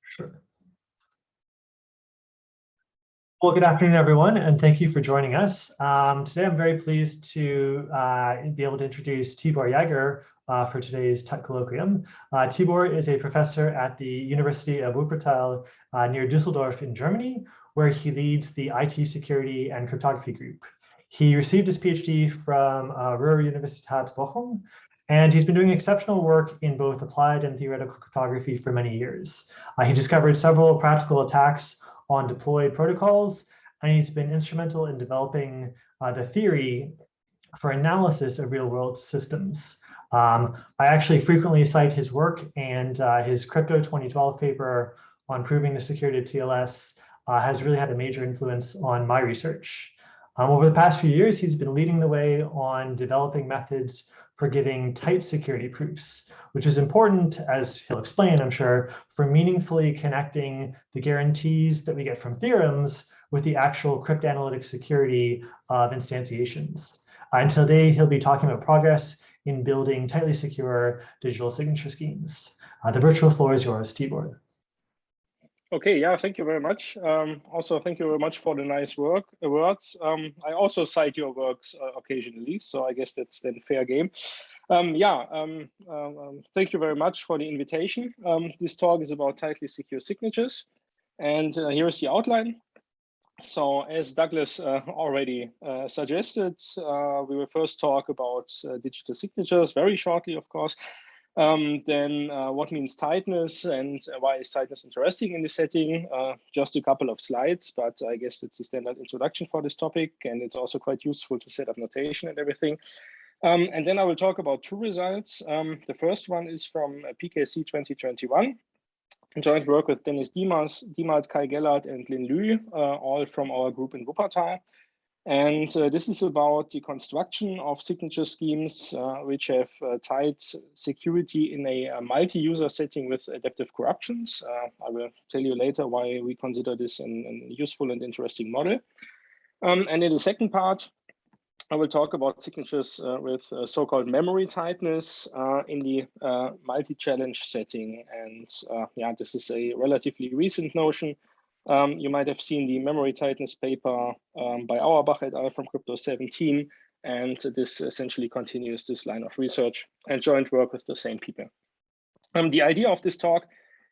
Sure. Well, good afternoon, everyone, and thank you for joining us. Today, I'm very pleased to be able to introduce Tibor Jager for today's Tutte Colloquium. Tibor is a professor at the University of Wuppertal near Düsseldorf in Germany, where he leads the IT security and cryptography group. He received his PhD from Ruhr-Universität Bochum, and he's been doing exceptional work in both applied and theoretical cryptography for many years. He discovered several practical attacks on deployed protocols, and he's been instrumental in developing the theory for analysis of real-world systems. I actually frequently cite his work, and his Crypto 2012 paper on proving the security of TLS has really had a major influence on my research. Over the past few years, he's been leading the way on developing methods for giving tight security proofs, which is important, as he'll explain, I'm sure, for meaningfully connecting the guarantees that we get from theorems with the actual cryptanalytic security of instantiations. And today, he'll be talking about progress in building tightly secure digital signature schemes. The virtual floor is yours, Tibor. Okay, yeah, thank you very much. Also, thank you very much for the nice words. I also cite your works occasionally, so I guess that's then fair game. Thank you very much for the invitation. This talk is about tightly secure signatures, and here's the outline. So as Douglas already suggested, we will first talk about digital signatures very shortly, of course. Then what means tightness and why is tightness interesting in this setting? Just a couple of slides, but I guess it's a standard introduction for this topic, and it's also quite useful to set up notation and everything. And then I will talk about two results. The first one is from PKC 2021, joint work with Dennis Diemert, Kai Gellert, and Lin Lü, all from our group in Wuppertal. And this is about the construction of signature schemes which have tight security in a multi-user setting with adaptive corruptions. I will tell you later why we consider this a useful and interesting model. And in the second part, I will talk about signatures with so-called memory tightness in the multi-challenge setting. And yeah, this is a relatively recent notion. You might have seen the memory tightness paper by Auerbach et al. From Crypto 17, and this essentially continues this line of research and joint work with the same people. The idea of this talk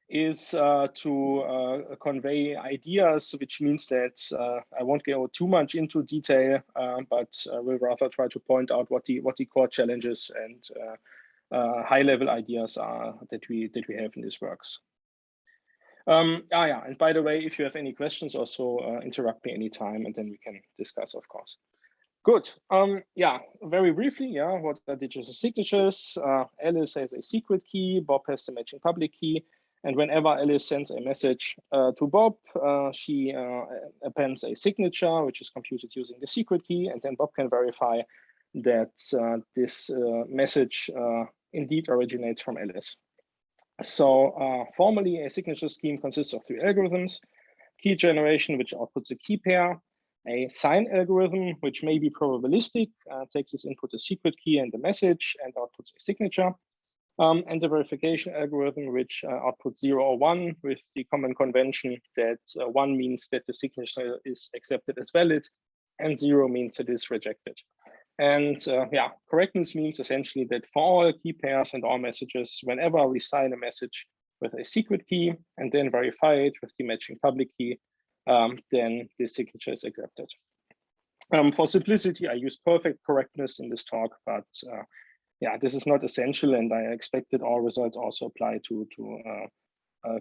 is to convey ideas, which means that I won't go too much into detail, but we'll rather try to point out what the core challenges and high-level ideas are that we have in these works. And by the way, if you have any questions, also interrupt me anytime, and then we can discuss, of course. Good. Very briefly, what are digital signatures? Alice has a secret key, Bob has the matching public key, and whenever Alice sends a message to Bob, she appends a signature, which is computed using the secret key, and then Bob can verify that this message indeed originates from Alice. So formally, a signature scheme consists of three algorithms: key generation, which outputs a key pair; a sign algorithm, which may be probabilistic, takes as input a secret key and the message and outputs a signature; and the verification algorithm, which outputs 0 or 1 with the common convention that 1 means that the signature is accepted as valid and 0 means it is rejected. And correctness means essentially that for all key pairs and all messages, whenever we sign a message with a secret key and then verify it with the matching public key, then the signature is accepted. For simplicity, I use perfect correctness in this talk, but this is not essential, and I expect that all results also apply to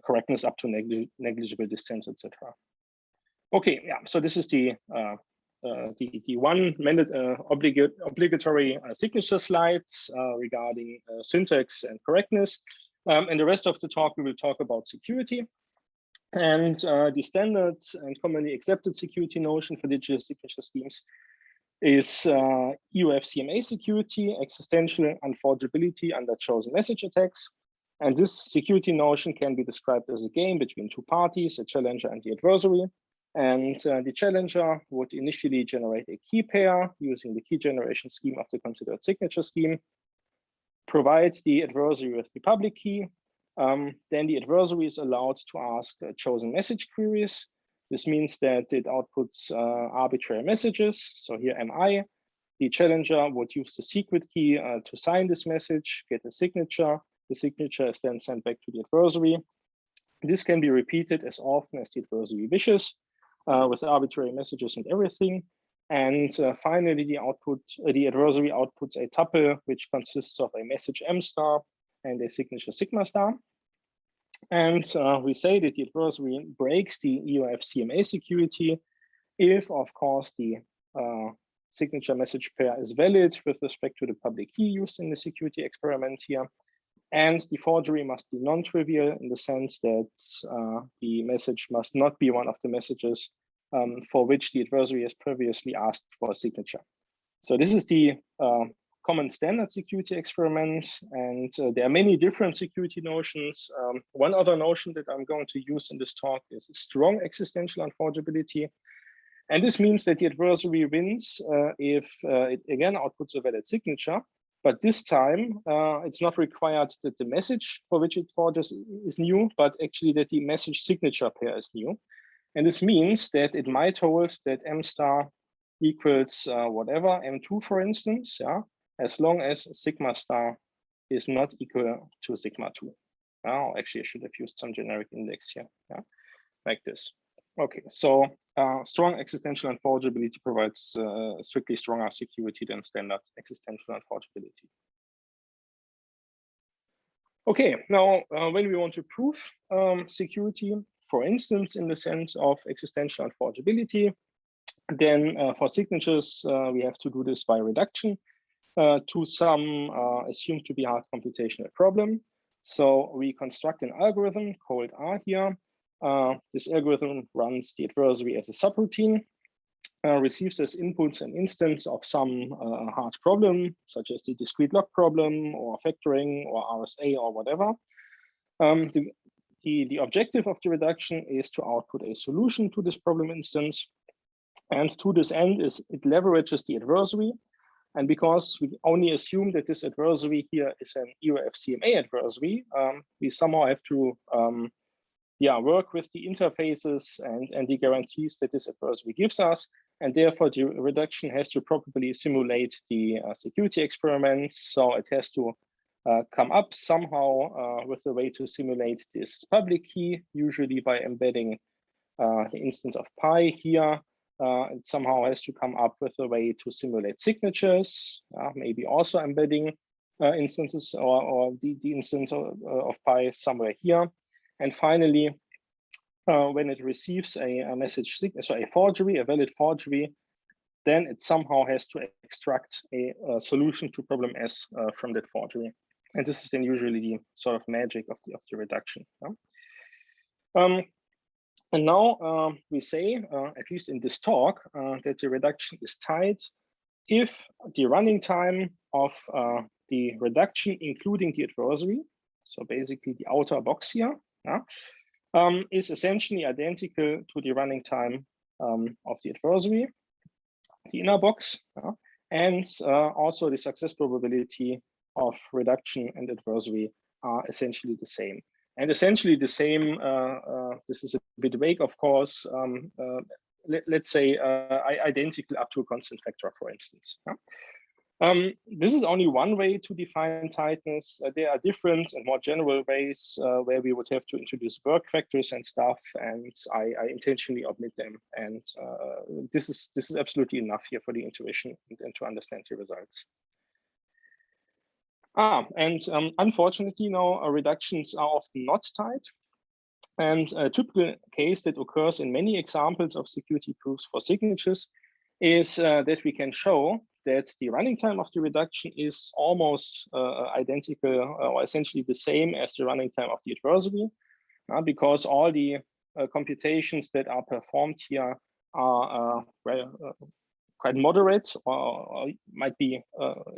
correctness up to negligible distance, etc. Okay, so this is the 1 minute obligatory signature slides regarding syntax and correctness. And the rest of the talk, we will talk about security. And the standard and commonly accepted security notion for digital signature schemes is EOF-CMA security, existential unforgeability under chosen message attacks. And this security notion can be described as a game between two parties, a challenger and the adversary. And the challenger would initially generate a key pair using the key generation scheme of the considered signature scheme, provide the adversary with the public key, then the adversary is allowed to ask chosen message queries. This means that it outputs arbitrary messages. So here am I. The challenger would use the secret key to sign this message, get a signature. The signature is then sent back to the adversary. This can be repeated as often as the adversary wishes, with arbitrary messages and everything. And finally, the adversary outputs a tuple, which consists of a message M star and a signature sigma star. And we say that the adversary breaks the EOF CMA security if, of course, the signature message pair is valid with respect to the public key used in the security experiment here. And the forgery must be non-trivial in the sense that the message must not be one of the messages for which the adversary has previously asked for a signature. So this is the common standard security experiment, and there are many different security notions. One other notion that I'm going to use in this talk is strong existential unforgeability. And this means that the adversary wins if it again outputs a valid signature, but this time it's not required that the message for which it forges is new, but actually that the message signature pair is new. And this means that it might hold that M star equals whatever, M2 for instance, yeah, as long as sigma star is not equal to sigma 2. Actually, I should have used some generic index here, yeah, like this. Okay, so strong existential unforgeability provides strictly stronger security than standard existential unforgeability. Okay, now when we want to prove security, for instance, in the sense of existential unforgeability, then for signatures, we have to do this by reduction to some assumed to be hard computational problem. So we construct an algorithm called R here. This algorithm runs the adversary as a subroutine, receives as inputs an instance of some hard problem, such as the discrete log problem or factoring or RSA or whatever. The objective of the reduction is to output a solution to this problem instance. And to this end, it leverages the adversary. And because we only assume that this adversary here is an EOF CMA adversary, we somehow have to work with the interfaces and the guarantees that this adversary gives us. And therefore, the reduction has to properly simulate the security experiments. So it has to come up somehow with a way to simulate this public key, usually by embedding the instance of pi here. It somehow has to come up with a way to simulate signatures, maybe also embedding instances or the instance of pi somewhere here. And finally, when it receives a message signature, so a forgery, a valid forgery, then it somehow has to extract a solution to problem S from that forgery. And this is then usually the sort of magic of the reduction. And now we say, at least in this talk, that the reduction is tied if the running time of the reduction, including the adversary, so basically the outer box here, is essentially identical to the running time of the adversary, the inner box, and also the success probability of reduction and adversary are essentially the same. And essentially the same, this is a bit vague, of course, let's say identical up to a constant factor, for instance. This is only one way to define tightness. There are different and more general ways where we would have to introduce work factors and stuff, and I intentionally omit them. And this is absolutely enough here for the intuition and to understand the results. Unfortunately, now reductions are often not tight. And a typical case that occurs in many examples of security proofs for signatures is that we can show that the running time of the reduction is almost identical or essentially the same as the running time of the adversary, because all the computations that are performed here are quite moderate or might be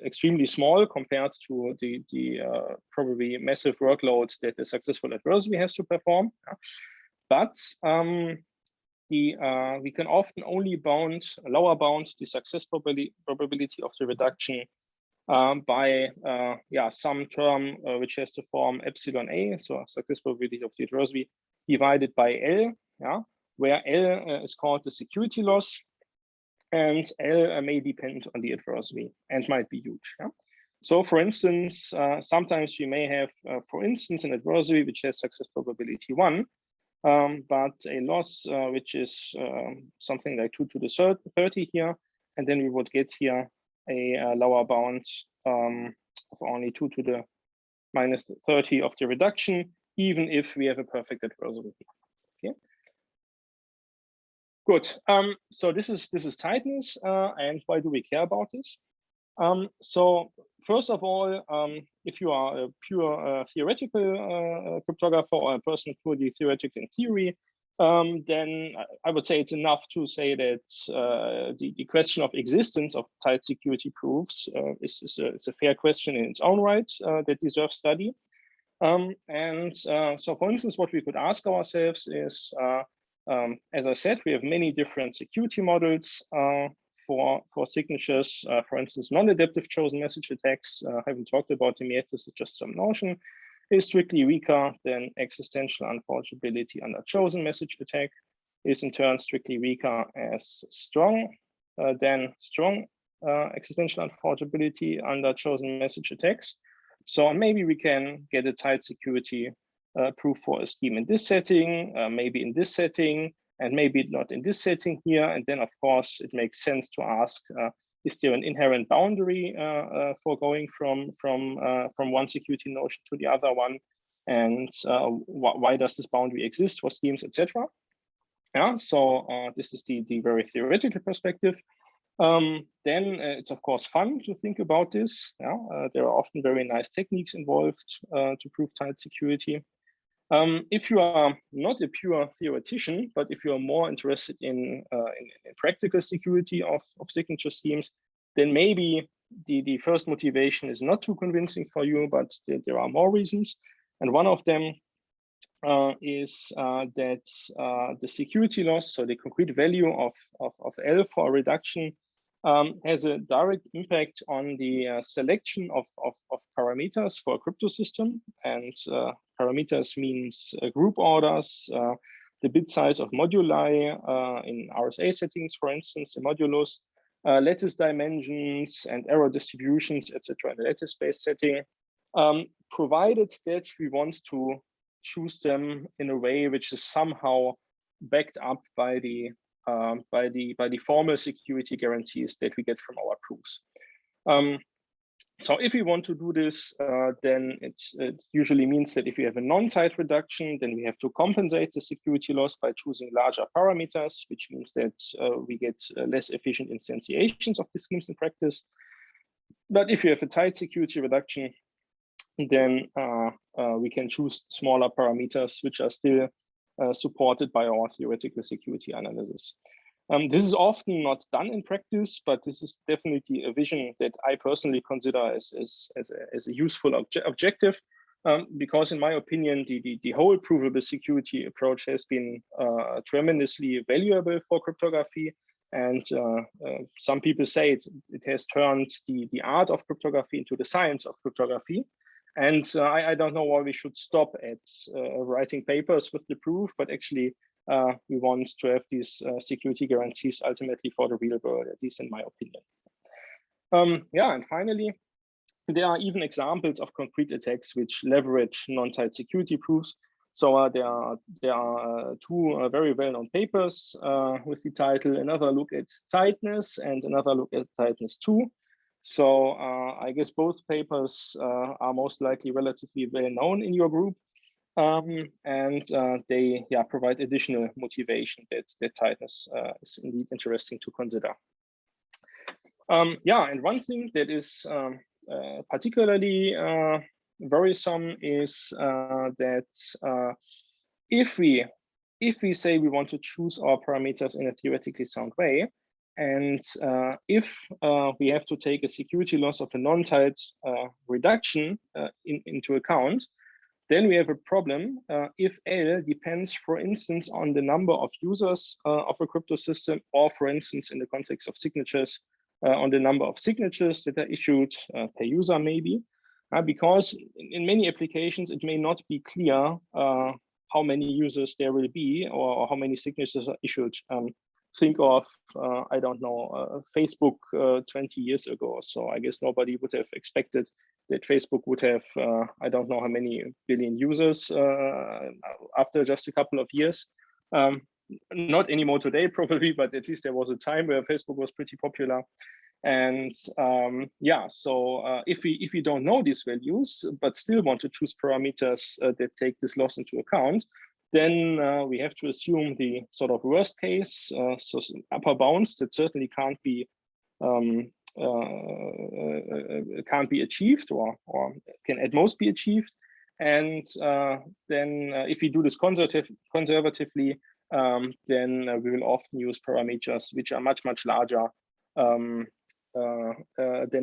extremely small compared to the probably massive workload that the successful adversary has to perform. But we can often only lower bound the success probability of the reduction by some term which has the form epsilon a, so success probability of the adversary, divided by L, where L is called the security loss, and L may depend on the adversary and might be huge. So for instance, sometimes you may have, for instance, an adversary which has success probability 1, but a loss which is something like 2 to the 30 here, and then we would get here a lower bound of only 2 to the minus 30 of the reduction, even if we have a perfect adversary. Okay. Good. So this is tightness, and why do we care about this? So first of all, if you are a pure theoretical cryptographer or a person purely theoretical in theory, then I would say it's enough to say that the question of existence of tight security proofs is a fair question in its own right that deserves study. So for instance, what we could ask ourselves is, as I said, we have many different security models for signatures. For instance, non-adaptive chosen message attacks, I haven't talked about them yet, this is just some notion, is strictly weaker than existential unforgeability under chosen message attack, is in turn strictly weaker as strong than strong existential unforgeability under chosen message attacks. So maybe we can get a tight security proof for a scheme in this setting, maybe in this setting, and maybe not in this setting here. And then, of course, it makes sense to ask, is there an inherent boundary for going from one security notion to the other one? And why does this boundary exist for schemes, etc.? So this is the very theoretical perspective. Then it's, of course, fun to think about this. There are often very nice techniques involved to prove tight security. If you are not a pure theoretician, but if you are more interested in practical security of signature schemes, then maybe the first motivation is not too convincing for you, but there are more reasons. And one of them is that the security loss, so the concrete value of L for a reduction, has a direct impact on the selection of parameters for a crypto system. And parameters means group orders, the bit size of moduli in RSA settings, for instance, the modulus, lattice dimensions and error distributions, etc. in the lattice space setting, provided that we want to choose them in a way which is somehow backed up by the formal security guarantees that we get from our proofs. So if we want to do this, then it usually means that if we have a non-tight reduction, then we have to compensate the security loss by choosing larger parameters, which means that we get less efficient instantiations of the schemes in practice. But if you have a tight security reduction, then we can choose smaller parameters, which are still supported by our theoretical security analysis. This is often not done in practice, but this is definitely a vision that I personally consider as a useful objective, because in my opinion, the whole provable security approach has been tremendously valuable for cryptography. And some people say it has turned the art of cryptography into the science of cryptography. And I don't know why we should stop at writing papers with the proof, but actually we want to have these security guarantees ultimately for the real world, at least in my opinion. And finally, there are even examples of concrete attacks which leverage non-tight security proofs. So there are two very well-known papers with the title "Another Look at Tightness" and "Another Look at Tightness 2." So I guess both papers are most likely relatively well known in your group, and they provide additional motivation that tightness is indeed interesting to consider. And one thing that is particularly worrisome is that if we say we want to choose our parameters in a theoretically sound way, and if we have to take a security loss of a non-tight reduction into account, then we have a problem if L depends, for instance, on the number of users of a crypto system, or for instance, in the context of signatures, on the number of signatures that are issued per user, maybe, because in many applications it may not be clear how many users there will be or how many signatures are issued. Think of, I don't know, Facebook 20 years ago. So I guess nobody would have expected that Facebook would have, I don't know how many billion users after just a couple of years. Not anymore today, probably, but at least there was a time where Facebook was pretty popular. And yeah, so if we don't know these values, but still want to choose parameters that take this loss into account, then we have to assume the sort of worst case, so some upper bounds that certainly can't be achieved or can at most be achieved. And then if we do this conservatively, then we will often use parameters which are much larger than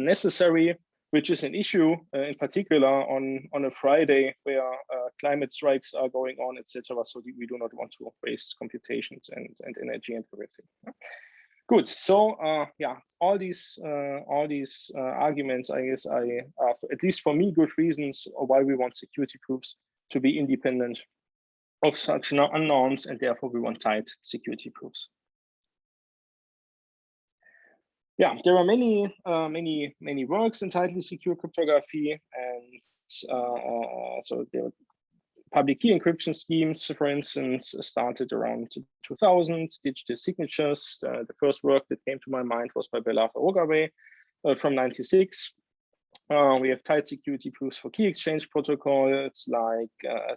necessary, which is an issue in particular on a Friday where climate strikes are going on, etc. So we do not want to waste computations and energy and everything. Good. So yeah, all these arguments, I guess, are at least for me good reasons why we want security proofs to be independent of such unknowns, and therefore we want tight security proofs. Yeah, there are many works in tightly secure cryptography, and so there are public key encryption schemes, for instance, started around 2000. Digital signatures. The first work that came to my mind was by Bella Ogaway from '96. We have tight security proofs for key exchange protocols like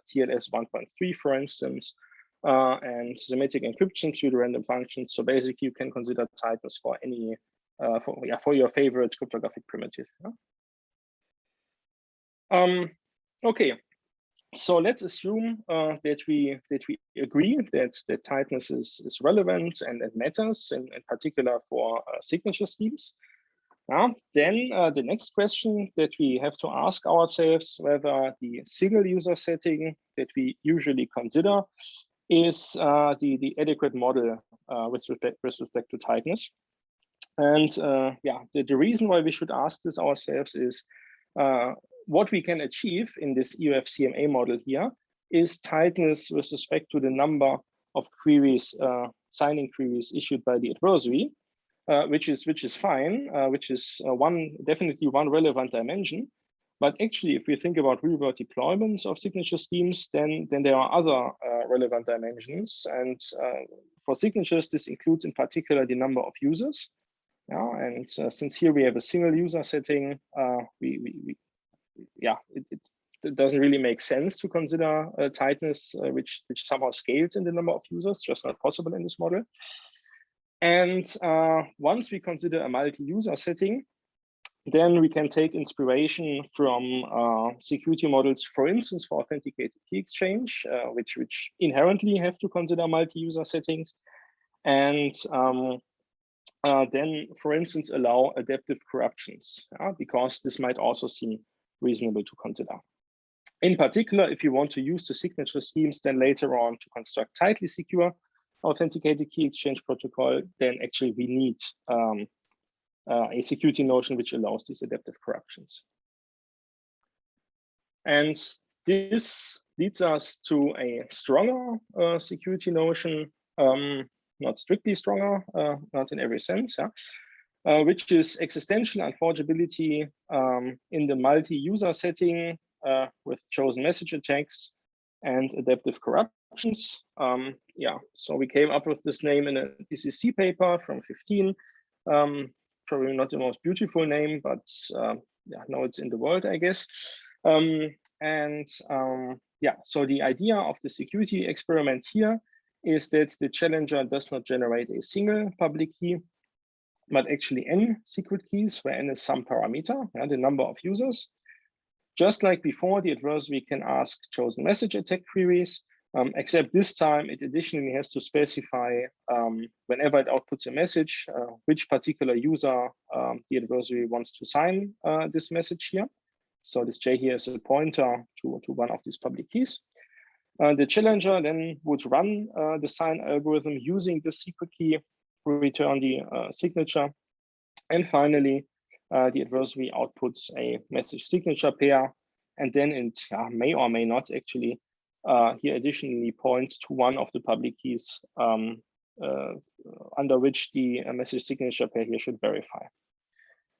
TLS 1.3, for instance, and semantic encryption to the random functions. So basically, you can consider tightness for any for your favorite cryptographic primitive. Okay, so let's assume that we agree that tightness is relevant and matters, in particular for signature schemes. Then the next question that we have to ask ourselves whether the single user setting that we usually consider is the adequate model with respect to tightness. And yeah, the reason why we should ask this ourselves is what we can achieve in this EOF-CMA model here is tightness with respect to the number of queries, signing queries issued by the adversary, which is fine, which is definitely one relevant dimension. But actually, if we think about real-world deployments of signature schemes, then there are other relevant dimensions. And for signatures, this includes in particular the number of users. Yeah, and since here we have a single user setting, it doesn't really make sense to consider tightness, which somehow scales in the number of users, just not possible in this model. And once we consider a multi-user setting, then we can take inspiration from security models, for instance, for authenticated key exchange, which inherently have to consider multi-user settings. And then, for instance, allow adaptive corruptions, because this might also seem reasonable to consider. In particular, if you want to use the signature schemes then later on to construct tightly secure authenticated key exchange protocol, then actually we need a security notion which allows these adaptive corruptions. And this leads us to a stronger security notion, not strictly stronger, not in every sense, which is existential unforgeability in the multi-user setting with chosen message attacks and adaptive corruptions. Yeah, so we came up with this name in a DCC paper from 15. Probably not the most beautiful name, but yeah, now it's in the world, I guess. Yeah, so the idea of the security experiment here is that the challenger does not generate a single public key, but actually n secret keys, where n is some parameter, the number of users. Just like before, the adversary can ask chosen message attack queries, except this time it additionally has to specify whenever it outputs a message, which particular user the adversary wants to sign this message here. So this J here is a pointer to one of these public keys. The challenger then would run the sign algorithm using the secret key, return the signature, And finally, the adversary outputs a message signature pair, and then it may or may not actually here additionally point to one of the public keys under which the message signature pair here should verify.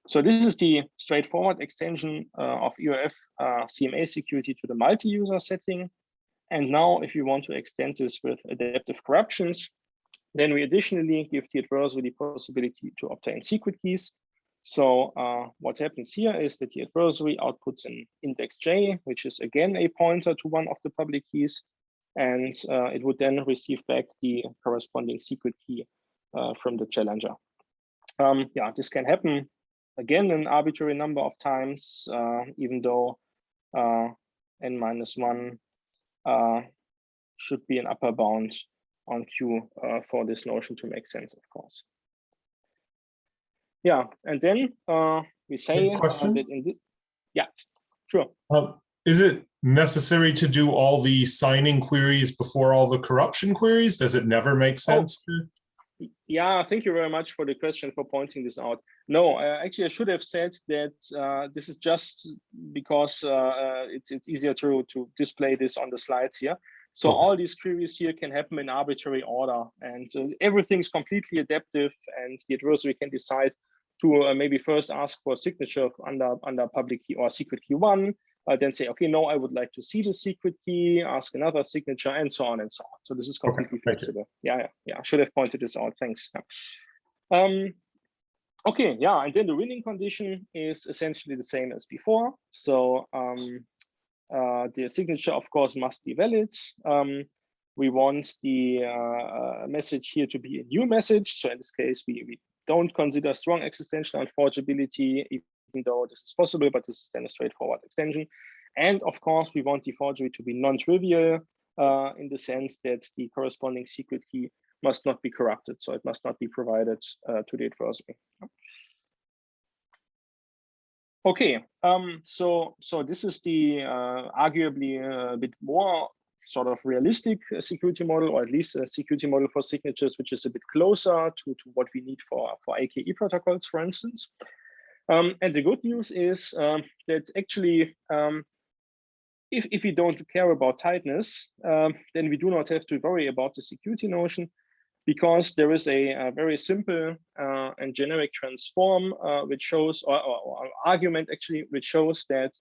So this is the straightforward extension of EOF CMA security to the multi-user setting. And now if you want to extend this with adaptive corruptions, then we additionally give the adversary the possibility to obtain secret keys. So what happens here is that the adversary outputs an index J, which is again a pointer to one of the public keys. And it would then receive back the corresponding secret key from the challenger. Yeah, this can happen again an arbitrary number of times, even though n-1 should be an upper bound on Q for this notion to make sense, of course. Yeah, and then we say that in the, yeah, sure. Is it necessary to do all the signing queries before all the corruption queries? Does it never make sense? Yeah, thank you very much for the question, for pointing this out. No, actually, I should have said that this is just because it's easier to display this on the slides here. So all these queries here can happen in arbitrary order, and everything's completely adaptive, and the adversary can decide to maybe first ask for a signature under public key or secret key 1, then say, okay, no, I would like to see the secret key, ask another signature, and so on and so on. So this is completely flexible. Yeah, I should have pointed this out. Thanks. Okay, yeah, and then the winning condition is essentially the same as before. So the signature, of course, must be valid. We want the message here to be a new message. So in this case, we don't consider strong existential unforgeability, even though this is possible, but this is then a straightforward extension. And of course, we want the forgery to be non-trivial in the sense that the corresponding secret key must not be corrupted. So it must not be provided to the adversary. Okay, so this is the arguably a bit more sort of realistic security model, or at least a security model for signatures, which is a bit closer to what we need for AKE protocols, for instance. And the good news is that actually, if we don't care about tightness, then we do not have to worry about the security notion, because there is a very simple and generic transform which shows, or argument actually, which shows that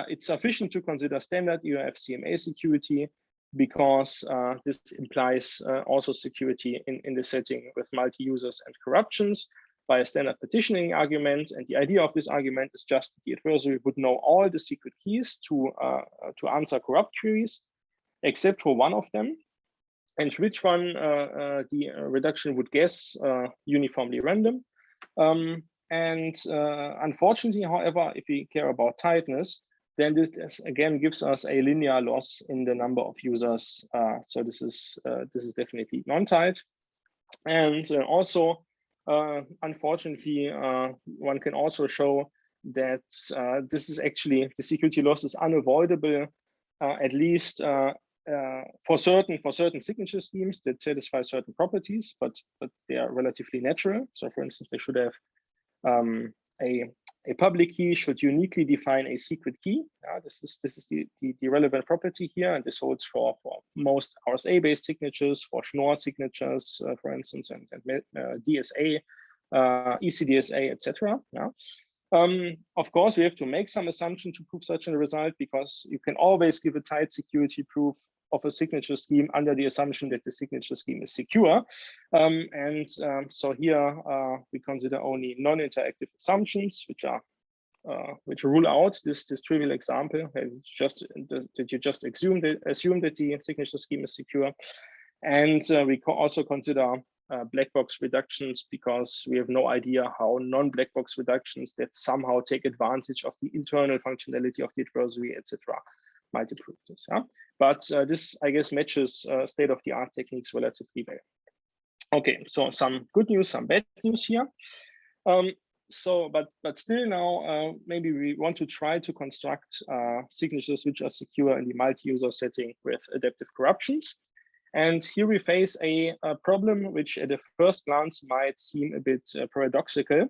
it's sufficient to consider standard EOF CMA security, because this implies also security in the setting with multi-users and corruptions by a standard petitioning argument. And the idea of this argument is just that the adversary would know all the secret keys to answer corrupt queries, except for one of them, and which one the reduction would guess uniformly random. Unfortunately, however, if we care about tightness, then this again gives us a linear loss in the number of users. So this is definitely non-tight. And also, unfortunately, one can also show that this is actually, the security loss is unavoidable, at least for certain signature schemes that satisfy certain properties, but they are relatively natural. So for instance, they should have a public key should uniquely define a secret key. This is the relevant property here, and this holds for most RSA-based signatures, for Schnorr signatures, for instance, and DSA, ECDSA, etc. Of course, we have to make some assumption to prove such a result, because you can always give a tight security proof of a signature scheme under the assumption that the signature scheme is secure. So here we consider only non-interactive assumptions, which rule out this trivial example that you just assume that the signature scheme is secure. And we also consider black box reductions, because we have no idea how non-black box reductions that somehow take advantage of the internal functionality of the adversary, etc., might improve this. But this, I guess, matches state-of-the-art techniques relatively well. Okay, so some good news, some bad news here. But still now, maybe we want to try to construct signatures which are secure in the multi-user setting with adaptive corruptions. And here we face a problem which at a first glance might seem a bit paradoxical.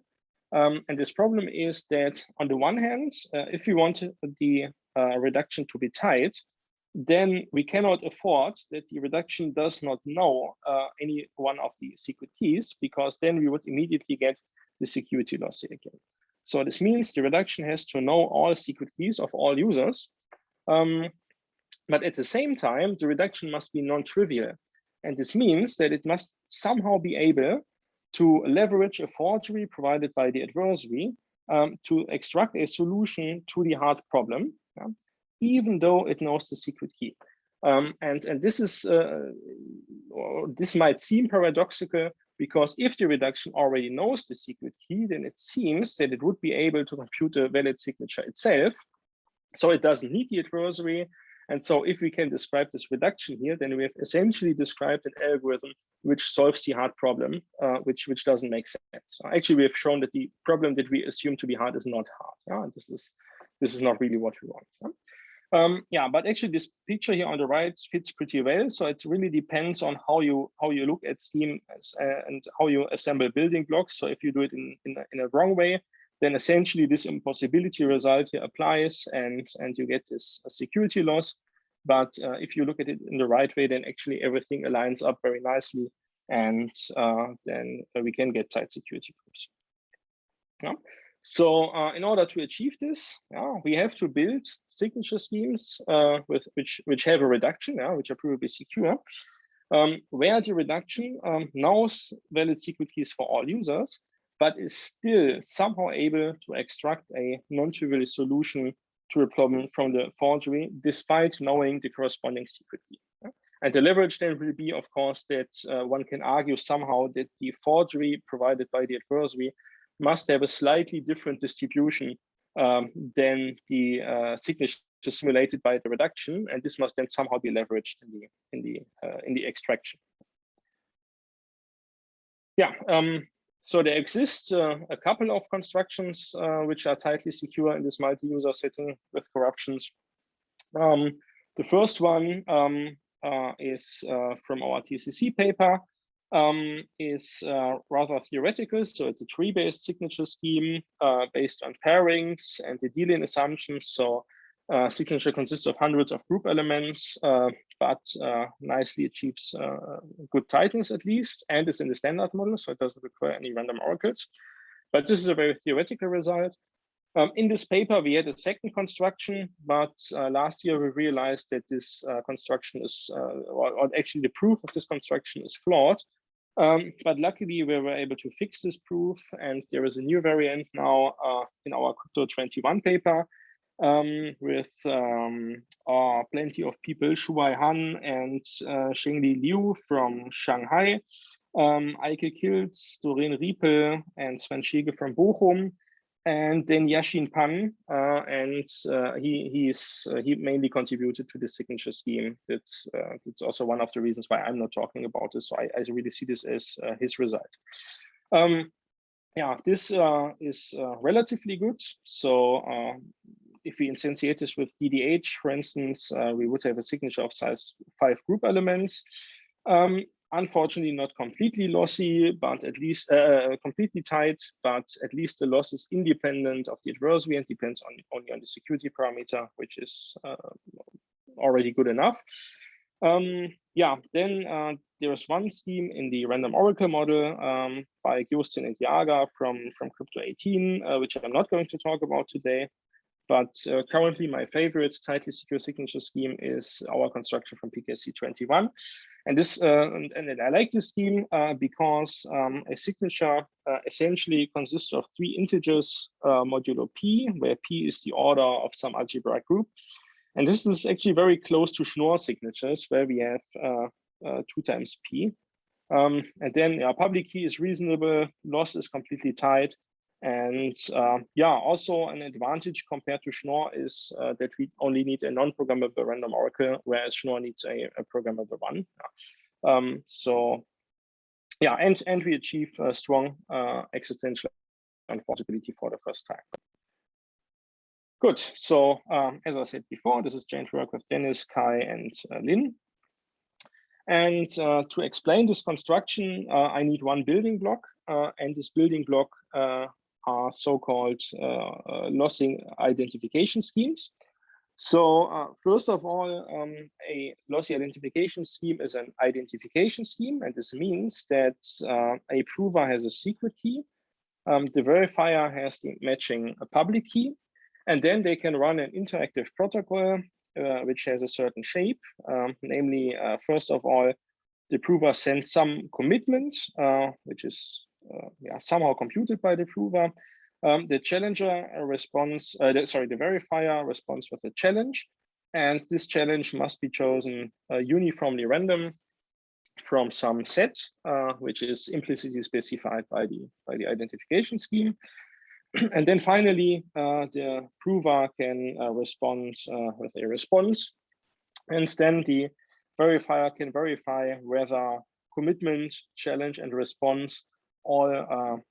And this problem is that on the one hand, if we want the reduction to be tight, then we cannot afford that the reduction does not know any one of the secret keys, because then we would immediately get the security loss again. So this means the reduction has to know all secret keys of all users. But at the same time, the reduction must be non-trivial. And this means that it must somehow be able to leverage a forgery provided by the adversary to extract a solution to the hard problem, even though it knows the secret key. And this is this might seem paradoxical, because if the reduction already knows the secret key, then it seems that it would be able to compute a valid signature itself. So it doesn't need the adversary. And so if we can describe this reduction here, then we have essentially described an algorithm which solves the hard problem, which doesn't make sense. Actually, we have shown that the problem that we assume to be hard is not hard. This is not really what we want. But actually this picture here on the right fits pretty well. So it really depends on how you look at Scheme and how you assemble building blocks. So if you do it in a wrong way, then essentially this impossibility result here applies and you get this security loss. But if you look at it in the right way, then actually everything aligns up very nicely, and then we can get tight security proofs. So in order to achieve this, we have to build signature schemes which have a reduction, which are provably secure, where the reduction knows valid secret keys for all users, but is still somehow able to extract a non-trivial solution to a problem from the forgery, despite knowing the corresponding secret key. And the leverage then will be, of course, that one can argue somehow that the forgery provided by the adversary must have a slightly different distribution than the signature simulated by the reduction, and this must then somehow be leveraged in the extraction. So there exist a couple of constructions which are tightly secure in this multi-user setting with corruptions. The first one is from our TCC paper, is rather theoretical. So it's a tree-based signature scheme based on pairings and the dealing assumptions. So signature consists of hundreds of group elements, but nicely achieves good tightness at least, and is in the standard model, so it doesn't require any random oracles. But this is a very theoretical result. In this paper, we had a second construction, but last year we realized that this construction is, or actually the proof of this construction is flawed. But luckily we were able to fix this proof, and there is a new variant now in our Crypto21 paper, with plenty of people, Shuai Han and Shengli Liu from Shanghai, Eike Kilz, Doreen Riepel, and Sven Schege from Bochum, and then Yashin Pan, and he mainly contributed to the signature scheme. That's also one of the reasons why I'm not talking about this. So I really see this as his result. This is relatively good. So if we instantiate this with DDH, for instance, we would have a signature of size 5 group elements. Unfortunately, not completely lossy, but at least completely tight, but at least the loss is independent of the adversary and depends only on the security parameter, which is already good enough. Then there is one scheme in the random oracle model by Gyostin and Jager from Crypto18, which I'm not going to talk about today. But currently, my favorite tightly secure signature scheme is our construction from PKC21. And this, and I like this scheme because a signature essentially consists of 3 integers modulo p, where p is the order of some algebraic group. And this is actually very close to Schnorr signatures, where we have 2 times p. And then public key is reasonable, loss is completely tight. And also an advantage compared to Schnorr is that we only need a non-programmable random oracle, whereas Schnorr needs a programmable one. And we achieve a strong existential enforceability for the first time. Good. So as I said before, this is joint work with Dennis, Kai, and Lin. And to explain this construction, I need one building block, and this building block are so-called lossy identification schemes. So first of all, a lossy identification scheme is an identification scheme, and this means that a prover has a secret key, the verifier has the matching public key, and then they can run an interactive protocol which has a certain shape. Namely, first of all, the prover sends some commitment, which is somehow computed by the prover. The challenger responds, the verifier responds with a challenge, and this challenge must be chosen uniformly random from some set, which is implicitly specified by the identification scheme. And then finally, the prover can respond with a response, and then the verifier can verify whether commitment, challenge, and response all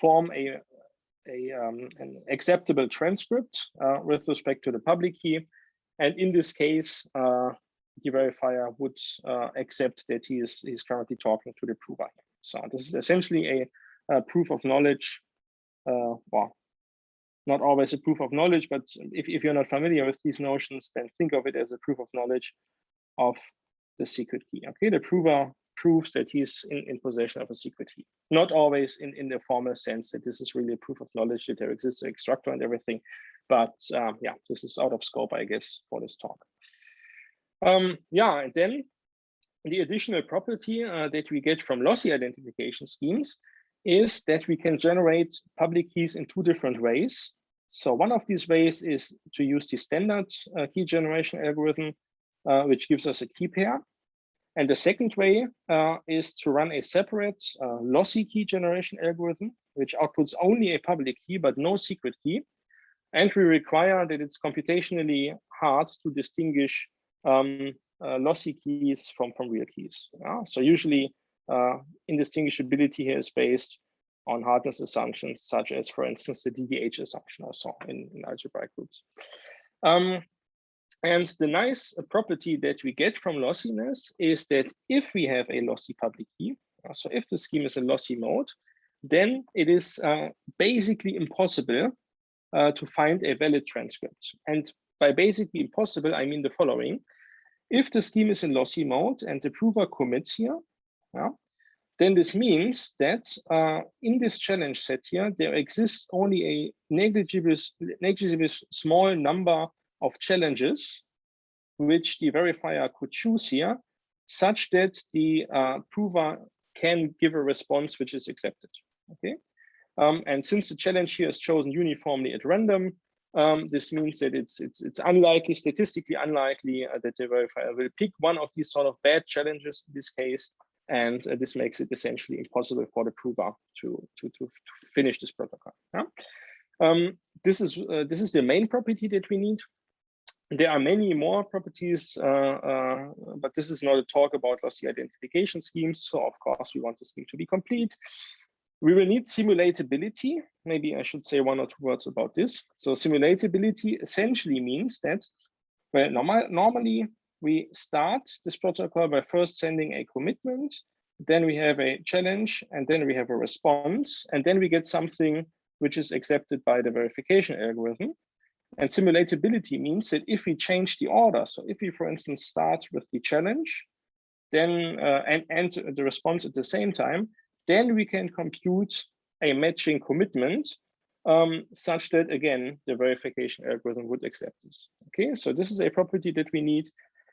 form an acceptable transcript with respect to the public key. And in this case, the verifier would accept that he's currently talking to the prover. So this is essentially a proof of knowledge. Well, not always a proof of knowledge, but if you're not familiar with these notions, then think of it as a proof of knowledge of the secret key. Okay, the prover proves that he's in possession of a secret key. Not always in the formal sense that this is really a proof of knowledge that there exists an extractor and everything, but yeah, this is out of scope, I guess, for this talk. Yeah, and then the additional property that we get from lossy identification schemes is that we can generate public keys in two different ways. So one of these ways is to use the standard key generation algorithm, which gives us a key pair. And the second way is to run a separate lossy key generation algorithm, which outputs only a public key, but no secret key. And we require that it's computationally hard to distinguish lossy keys from real keys. So usually indistinguishability here is based on hardness assumptions, such as, for instance, the DDH assumption or so in algebraic groups. And the nice property that we get from lossiness is that if we have a lossy public key, so if the scheme is a lossy mode, then it is basically impossible to find a valid transcript. And by basically impossible, I mean the following. If the scheme is in lossy mode and the prover commits here, then this means that in this challenge set here, there exists only a negligible small number of challenges which the verifier could choose here, such that the prover can give a response which is accepted. Okay, and since the challenge here is chosen uniformly at random, this means that it's unlikely, statistically unlikely, that the verifier will pick one of these sort of bad challenges in this case, and this makes it essentially impossible for the prover to finish this protocol. This is the main property that we need. There are many more properties, but this is not a talk about lossy identification schemes. So of course we want the scheme to be complete. We will need simulatability. Maybe I should say one or two words about this. So simulatability essentially means that, well, normally we start this protocol by first sending a commitment, then we have a challenge, and then we have a response, and then we get something which is accepted by the verification algorithm. And simulatability means that if we change the order, so if we, for instance, start with the challenge, then and the response at the same time, then we can compute a matching commitment such that, again, the verification algorithm would accept this. Okay, so this is a property that we need.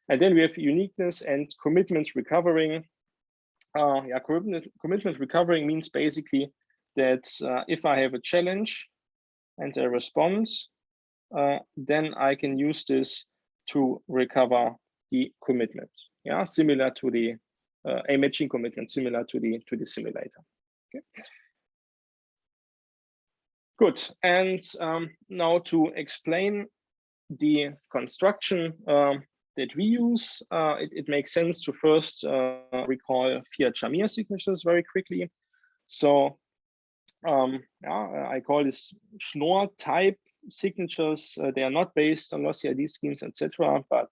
And then we have uniqueness and commitment recovering. Commitment recovering means basically that if I have a challenge and a response, then I can use this to recover the commitment. Yeah, similar to the a matching commitment, similar to the simulator. Okay. Good. And now to explain the construction that we use, it makes sense to first recall Fiat-Shamir signatures very quickly. So I call this Schnorr type signatures. They are not based on lossy ID schemes, etc., but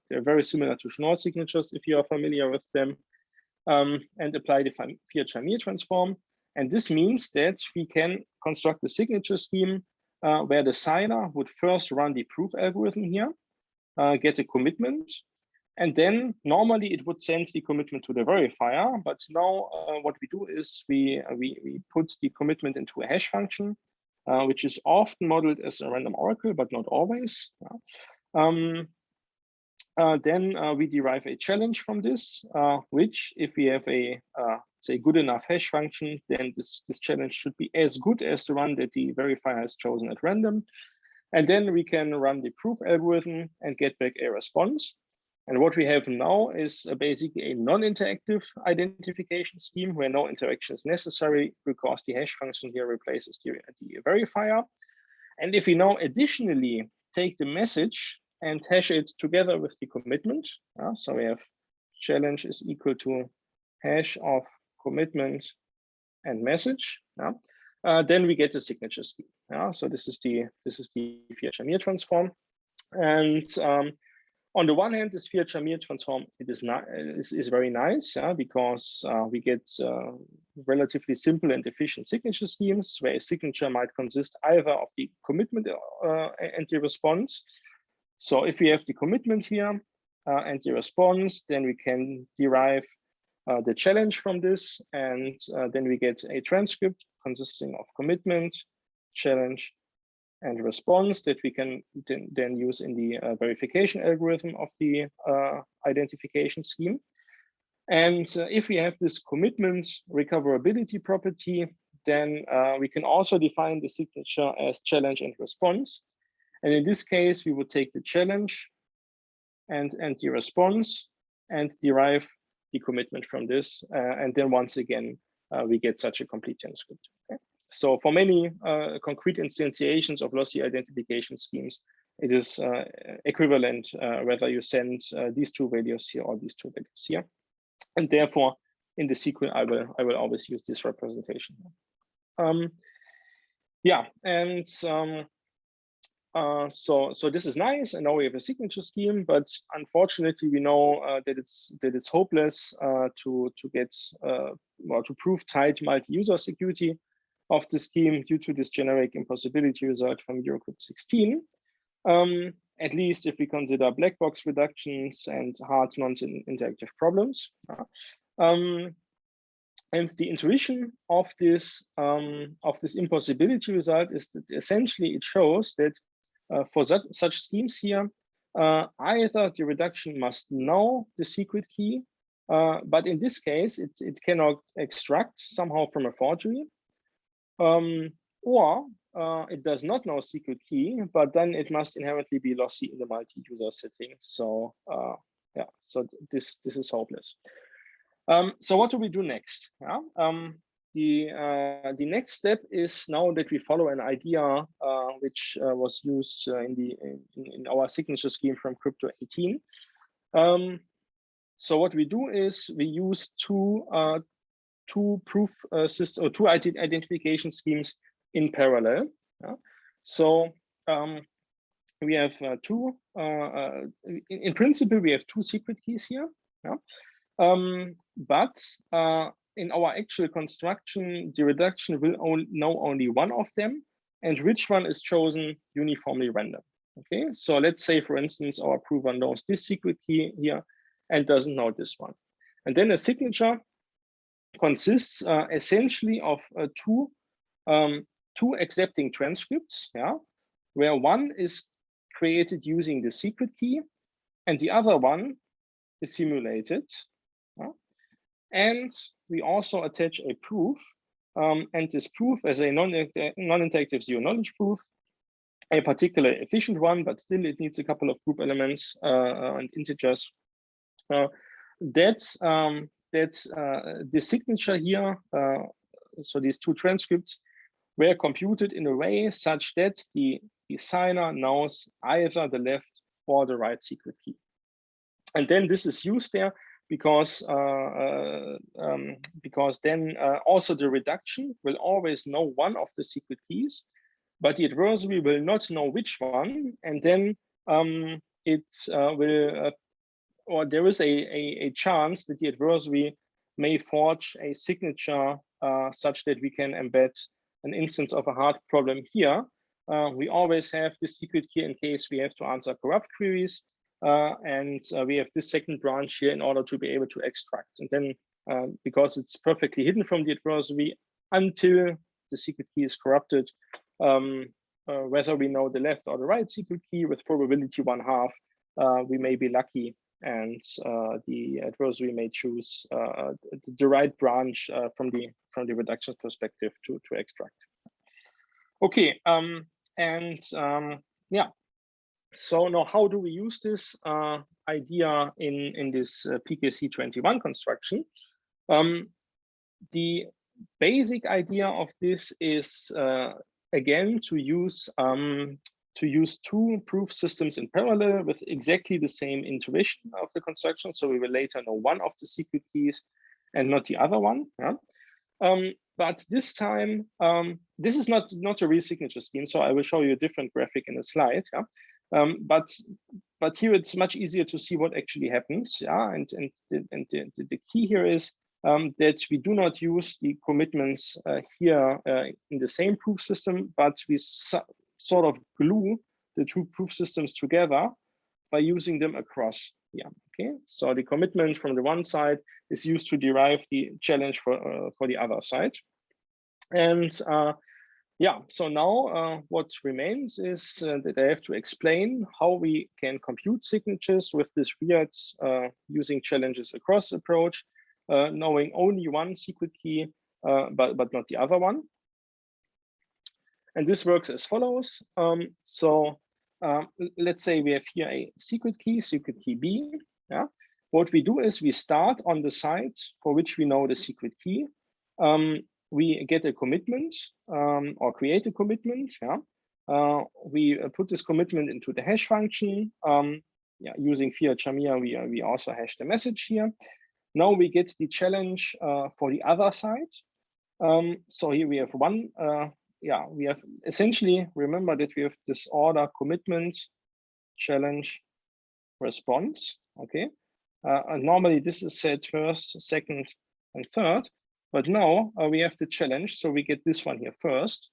they're very similar to Schnorr signatures if you are familiar with them, and apply the Fiat-Shamir transform. And this means that we can construct a signature scheme where the signer would first run the proof algorithm here, get a commitment, and then normally it would send the commitment to the verifier. But now what we do is we put the commitment into a hash function, which is often modeled as a random oracle, but not always. Then we derive a challenge from this, which if we have a say good enough hash function, then this challenge should be as good as the one that the verifier has chosen at random. And then we can run the proof algorithm and get back a response. And what we have now is basically a non-interactive identification scheme where no interaction is necessary because the hash function here replaces the verifier. And if we now additionally take the message and hash it together with the commitment, so we have challenge is equal to hash of commitment and message, then we get a signature scheme. So this is the Fiat-Shamir transform. And on the one hand, this Fiat-Shamir transform is very nice, because we get relatively simple and efficient signature schemes where a signature might consist either of the commitment and the response. So if we have the commitment here and the response, then we can derive the challenge from this, and then we get a transcript consisting of commitment, challenge, and response that we can then use in the verification algorithm of the identification scheme. And if we have this commitment recoverability property, then we can also define the signature as challenge and response. And in this case, we would take the challenge and the response and derive the commitment from this. And then once again, we get such a complete transcript. Okay? So for many concrete instantiations of lossy identification schemes, it is equivalent whether you send these two values here or these two values here. And therefore, in the SQL, I will always use this representation. Yeah, and so this is nice, and now we have a signature scheme, but unfortunately we know that it's hopeless to get or to prove tight multi-user security of the scheme due to this generic impossibility result from Eurocrypt 16. At least if we consider black box reductions and hard non-interactive problems. And the intuition of this impossibility result is that essentially it shows that for such schemes here, either the reduction must know the secret key, but in this case, it cannot extract somehow from a forgery, or it does not know secret key, but then it must inherently be lossy in the multi-user setting. So yeah, so this is hopeless. So what do we do next? The next step is now that we follow an idea which was used in our signature scheme from Crypto 18. So what we do is we use two proof system or two identification schemes in parallel. So we have in principle we have two secret keys here. But in our actual construction, the reduction will know only one of them, and which one is chosen uniformly random. Okay, so let's say, for instance, our prover knows this secret key here and doesn't know this one. And then a signature consists essentially of two accepting transcripts, where one is created using the secret key and the other one is simulated. And we also attach a proof, and this proof as a non-interactive zero knowledge proof, a particular efficient one, but still it needs a couple of group elements and integers. The signature here, so these two transcripts, were computed in a way such that the signer knows either the left or the right secret key. And then this is used there because then also the reduction will always know one of the secret keys, but the adversary will not know which one, and then it will, or there is a chance that the adversary may forge a signature such that we can embed an instance of a hard problem here. We always have this secret key in case we have to answer corrupt queries. And we have this second branch here in order to be able to extract. And then because it's perfectly hidden from the adversary until the secret key is corrupted, whether we know the left or the right secret key with probability 1/2, we may be lucky and the adversary may choose the right branch from the reduction perspective to extract. Okay, yeah. So now, how do we use this idea in this PKC21 construction? The basic idea of this is again to use two proof systems in parallel with exactly the same intuition of the construction. So we will later know one of the secret keys and not the other one. Yeah? But this time, this is not a real signature scheme. So I will show you a different graphic in a slide. Yeah? But here it's much easier to see what actually happens. Yeah, and the key here is that we do not use the commitments here in the same proof system, but we sort of glue the two proof systems together by using them across. Yeah, okay. So the commitment from the one side is used to derive the challenge for the other side. And yeah, so now what remains is that I have to explain how we can compute signatures with this weird using challenges across approach, knowing only one secret key, but not the other one. And this works as follows. Let's say we have here a secret key B. Yeah. What we do is we start on the side for which we know the secret key. We get a commitment or create a commitment. Yeah. We put this commitment into the hash function. Yeah, using Fiat Shamir, we also hash the message here. Now we get the challenge for the other side. So here we have one. Yeah, we have essentially, remember that we have this order commitment, challenge, response. Okay. And normally this is set first, second, and third. But now we have the challenge, so we get this one here first.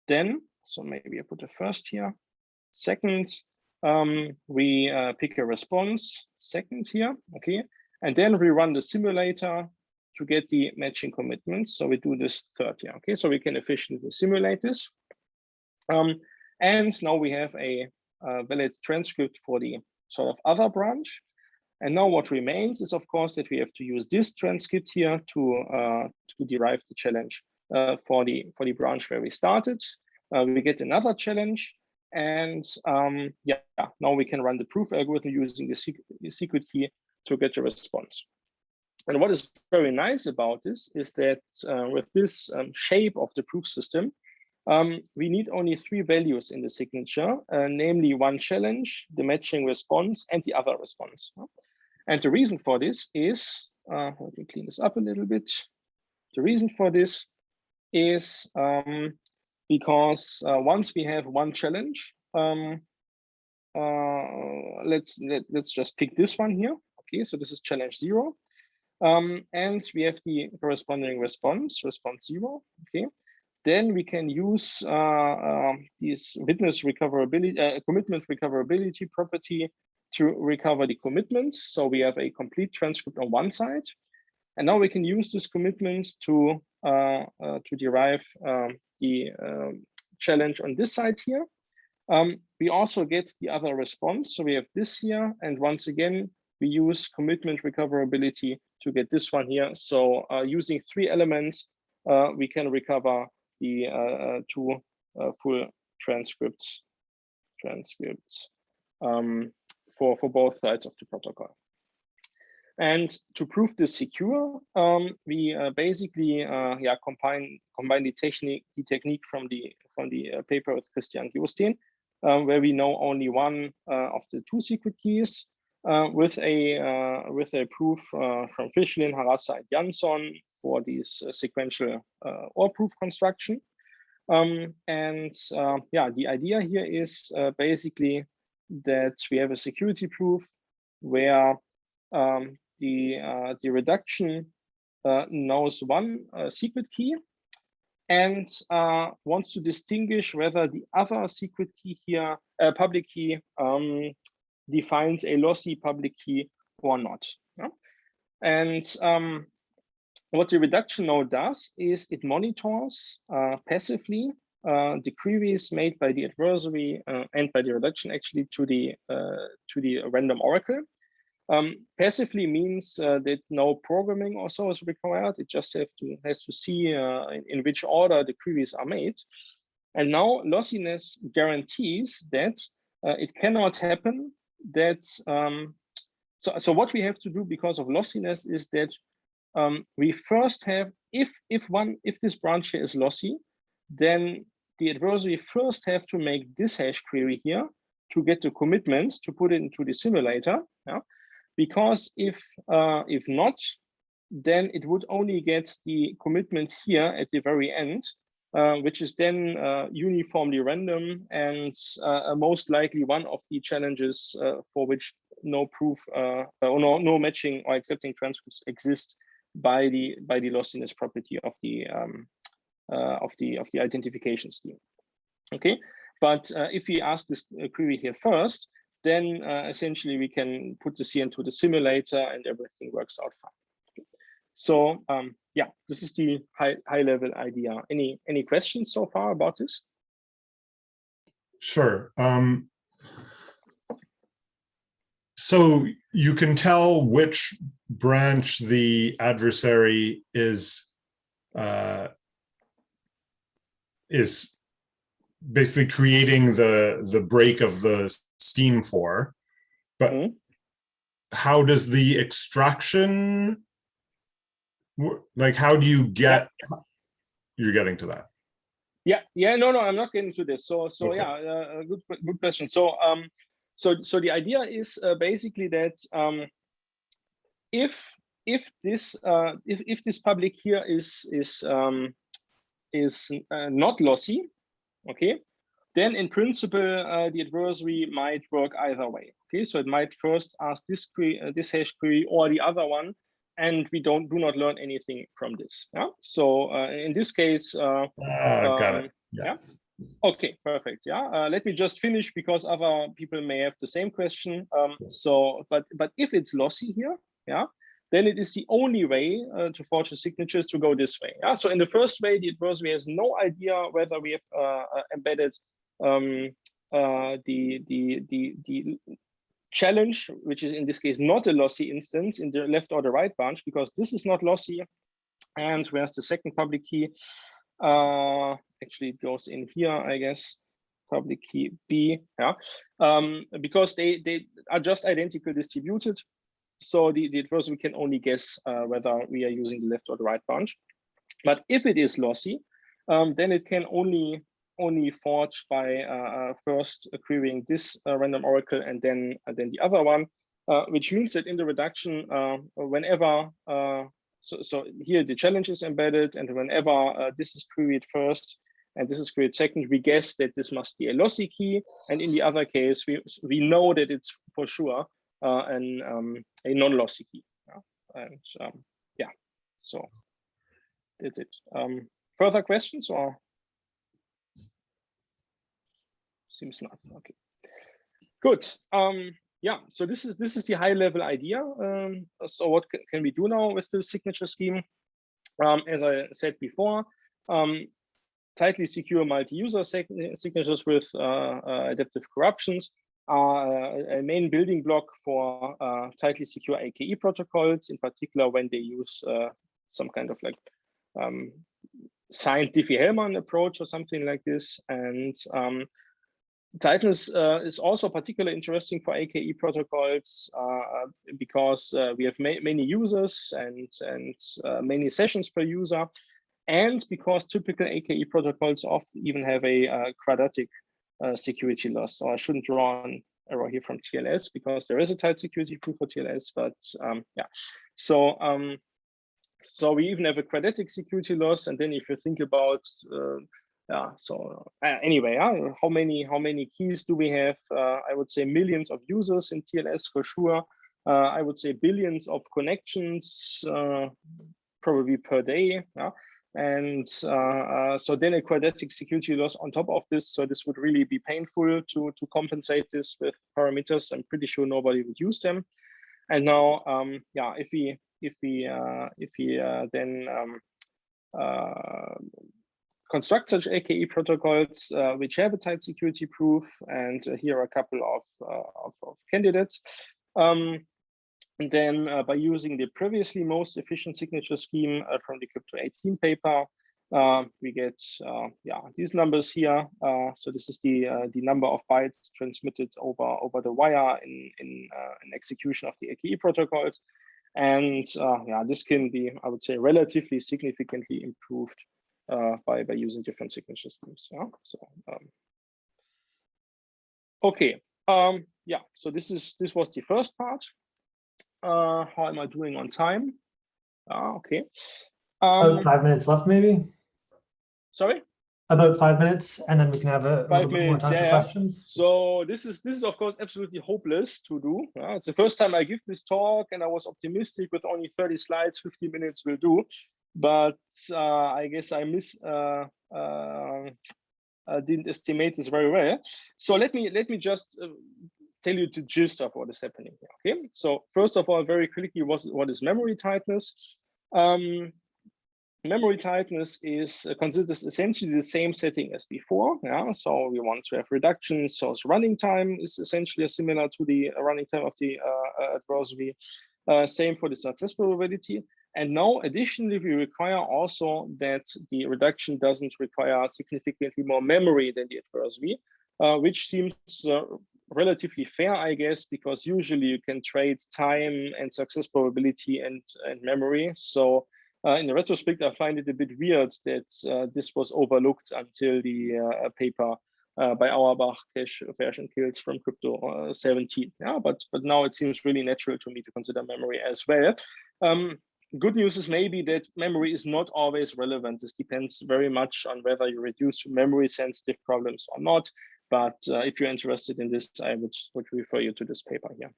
Then, so maybe I put the first here. Second, we pick a response, second here, okay? And then we run the simulator to get the matching commitments. So we do this third here, okay? So we can efficiently simulate this. And now we have a valid transcript for the sort of other branch. And now what remains is, of course, that we have to use this transcript here to derive the challenge for the branch where we started. We get another challenge, and yeah, now we can run the proof algorithm using the secret key to get a response. And what is very nice about this is that with this shape of the proof system, we need only 3 values in the signature, namely one challenge, the matching response, and the other response. And the reason for this is, let me clean this up a little bit. The reason for this is because once we have one challenge, let's just pick this one here. Okay, so this is challenge 0. And we have the corresponding response 0. Okay. Then we can use this witness recoverability, commitment recoverability property to recover the commitment. So we have a complete transcript on one side. And now we can use this commitment to derive the challenge on this side here. We also get the other response. So we have this here. And once again, we use commitment recoverability to get this one here. So using 3 elements, we can recover the 2 full transcripts for both sides of the protocol. And to prove this secure, we basically combine the technique from the paper with Christian Jostein, where we know only one of the 2 secret keys, with a proof from Fischlin, Harassa, and Jansson for this sequential OR proof construction. Yeah, the idea here is basically that we have a security proof where the reduction knows one secret key and wants to distinguish whether the other secret key here, public key, defines a lossy public key or not. Yeah? And what the reduction node does is it monitors passively the queries made by the adversary and by the reduction actually to the random oracle. Passively means that no programming or so is required. It just has to see in which order the queries are made. And now lossiness guarantees that it cannot happen that so what we have to do because of lossiness is that we first have, if this branch here is lossy, then the adversary first have to make this hash query here to get the commitment to put it into the simulator. Yeah? Because if not, then it would only get the commitment here at the very end, which is then uniformly random and most likely one of the challenges for which no proof or no matching or accepting transcripts exist by the lossiness property of the identification scheme. Okay, but if we ask this query here first, then essentially we can put the C into the simulator and everything works out fine. Okay. So yeah, this is the high level idea. Any questions so far about this? Sure. So you can tell which branch the adversary is basically creating the break of the scheme for, but how does the extraction, like how do you get, you're getting to that? No, I'm not getting to this. So okay. Yeah, good question. So the idea is basically that if this public here is not lossy, okay, then in principle the adversary might work either way. Okay, so it might first ask this hash query or the other one, and we do not learn anything from this. Yeah. So in this case, got it. Yeah. Okay, perfect. Yeah. Let me just finish because other people may have the same question. But if it's lossy here, yeah, then it is the only way to forge the signatures to go this way. Yeah. So in the first way, the adversary has no idea whether we have embedded the challenge, which is in this case not a lossy instance, in the left or the right branch, because this is not lossy. And where's the second public key? Actually, it goes in here, I guess. Public key B, yeah, because they are just identical distributed. So the adversary can only guess whether we are using the left or the right branch. But if it is lossy, then it can only forge by first querying this random oracle and then the other one, which means that in the reduction, whenever so here the challenge is embedded, and whenever this is queried first and this is queried second, we guess that this must be a lossy key, and in the other case we know that it's for sure a non-lossy key. Yeah? And yeah, so that's it. Further questions or? Seems not. Okay. Good. Yeah. So this is the high level idea. So what can we do now with the signature scheme? As I said before, tightly secure multi-user signatures with adaptive corruptions are a main building block for tightly secure AKE protocols, in particular when they use some kind of like signed Diffie-Hellman approach or something like this. And tightness is also particularly interesting for AKE protocols because we have many users and many sessions per user, and because typical AKE protocols often even have a quadratic security loss. So I shouldn't draw an arrow here from TLS because there is a tight security proof for TLS, but yeah. So we even have a quadratic security loss, and then if you think about yeah, so anyway, how many keys do we have? I would say millions of users in TLS for sure. I would say billions of connections, probably per day. Yeah? And so then a quadratic security loss on top of this. So this would really be painful to compensate this with parameters. I'm pretty sure nobody would use them. And now, yeah, if we then construct such AKE protocols which have a tight security proof, and here are a couple of candidates. And then by using the previously most efficient signature scheme from the Crypto 18 paper, we get yeah, these numbers here. So this is the number of bytes transmitted over the wire in execution of the AKE protocols. And yeah, this can be, I would say, relatively significantly improved by using different signature schemes. Yeah? So okay, yeah. So this was the first part. How am I doing on time? Okay. About 5 minutes left, maybe. Sorry. About 5 minutes, and then we can have a little bit more time for questions. So this is of course absolutely hopeless to do. It's the first time I give this talk, and I was optimistic with only 30 slides, 50 minutes will do. But I guess I didn't estimate this very well. So let me just tell you the gist of what is happening here. Okay. So first of all, very quickly, what is memory tightness? Memory tightness considers essentially the same setting as before. Yeah, so we want to have reduction. Source running time is essentially similar to the running time of the adversary. Same for the success probability. And now, additionally, we require also that the reduction doesn't require significantly more memory than the adversary, which seems relatively fair, I guess, because usually you can trade time and success probability and memory. So in the retrospect, I find it a bit weird that this was overlooked until the paper by Auerbach, Cash, Version Kills from Crypto 17. Yeah, but now it seems really natural to me to consider memory as well. Good news is maybe that memory is not always relevant. This depends very much on whether you reduce to memory sensitive problems or not. But if you're interested in this, I would refer you to this paper here.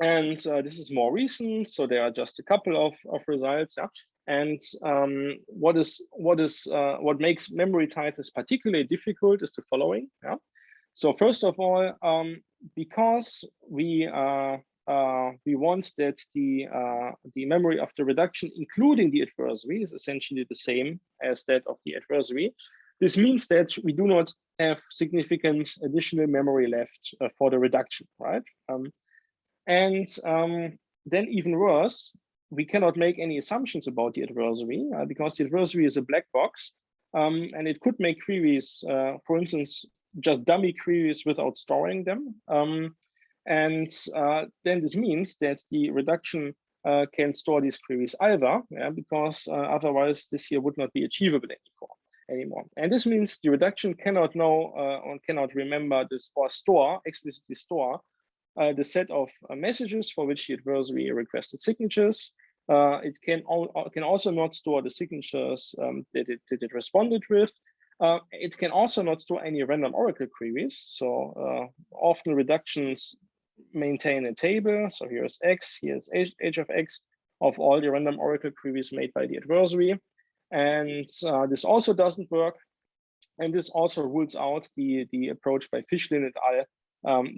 And this is more recent, so there are just a couple of results. Yeah? And what makes memory tightness particularly difficult is the following. Yeah? So first of all, because we want that the memory of the reduction, including the adversary, is essentially the same as that of the adversary. This means that we do not have significant additional memory left for the reduction, right? And then even worse, we cannot make any assumptions about the adversary because the adversary is a black box, and it could make queries, for instance, just dummy queries without storing them. And then this means that the reduction can store these queries either, yeah, because otherwise this here would not be achievable anymore. And this means the reduction cannot know or cannot remember this or explicitly store the set of messages for which the adversary requested signatures. It can also not store the signatures that it responded with. It can also not store any random oracle queries. So often reductions maintain a table. So here's X, here's age of X of all the random oracle queries made by the adversary. And this also doesn't work. And this also rules out the approach by Fischlin et al.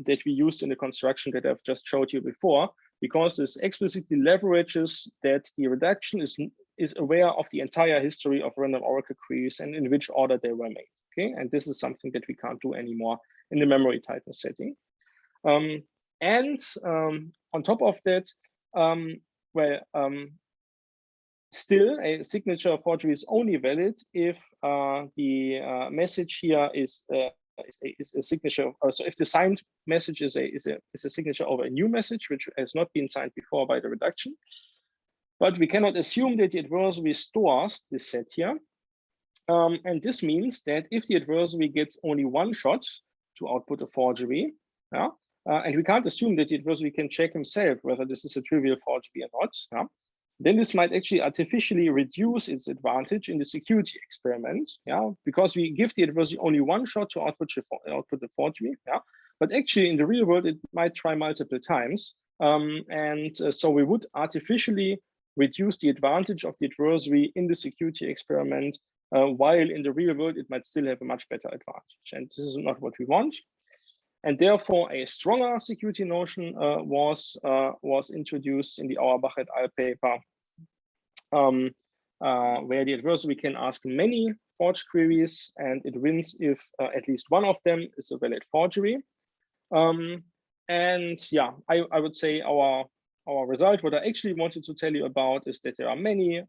That we used in the construction that I've just showed you before, because this explicitly leverages that the reduction is aware of the entire history of random oracle queries and in which order they were made. Okay, and this is something that we can't do anymore in the memory tightness setting. And on top of that, still a signature forgery is only valid if the message here is a signature. So if the signed message is a signature over a new message which has not been signed before by the reduction, but we cannot assume that the adversary stores this set here, and this means that if the adversary gets only one shot to output a forgery, yeah, and we can't assume that the adversary can check himself whether this is a trivial forgery or not, yeah, then this might actually artificially reduce its advantage in the security experiment, yeah, because we give the adversary only one shot to output the forgery, yeah, but actually in the real world it might try multiple times, and so we would artificially reduce the advantage of the adversary in the security experiment, while in the real world, it might still have a much better advantage. And this is not what we want. And therefore, a stronger security notion was introduced in the Auerbach et al. Paper, where the adversary can ask many forged queries, and it wins if at least one of them is a valid forgery. And yeah, I would say our result, what I actually wanted to tell you about, is that there are many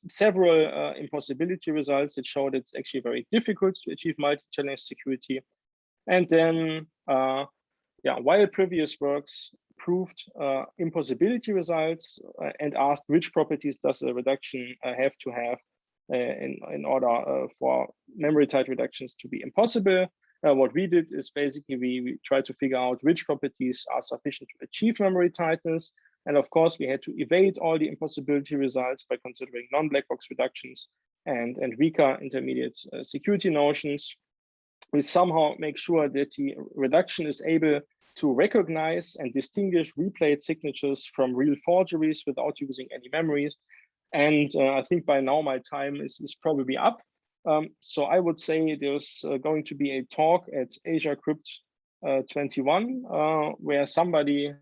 several impossibility results that show that it's actually very difficult to achieve multi-challenge security. And then, yeah, while previous works proved impossibility results and asked which properties does a reduction have to have in order for memory tight reductions to be impossible, what we did is basically we tried to figure out which properties are sufficient to achieve memory tightness. And of course, we had to evade all the impossibility results by considering non-black box reductions and weaker intermediate security notions. We somehow make sure that the reduction is able to recognize and distinguish replayed signatures from real forgeries without using any memories. And I think by now my time is probably up. So I would say there's going to be a talk at Asia Crypt 21, where somebody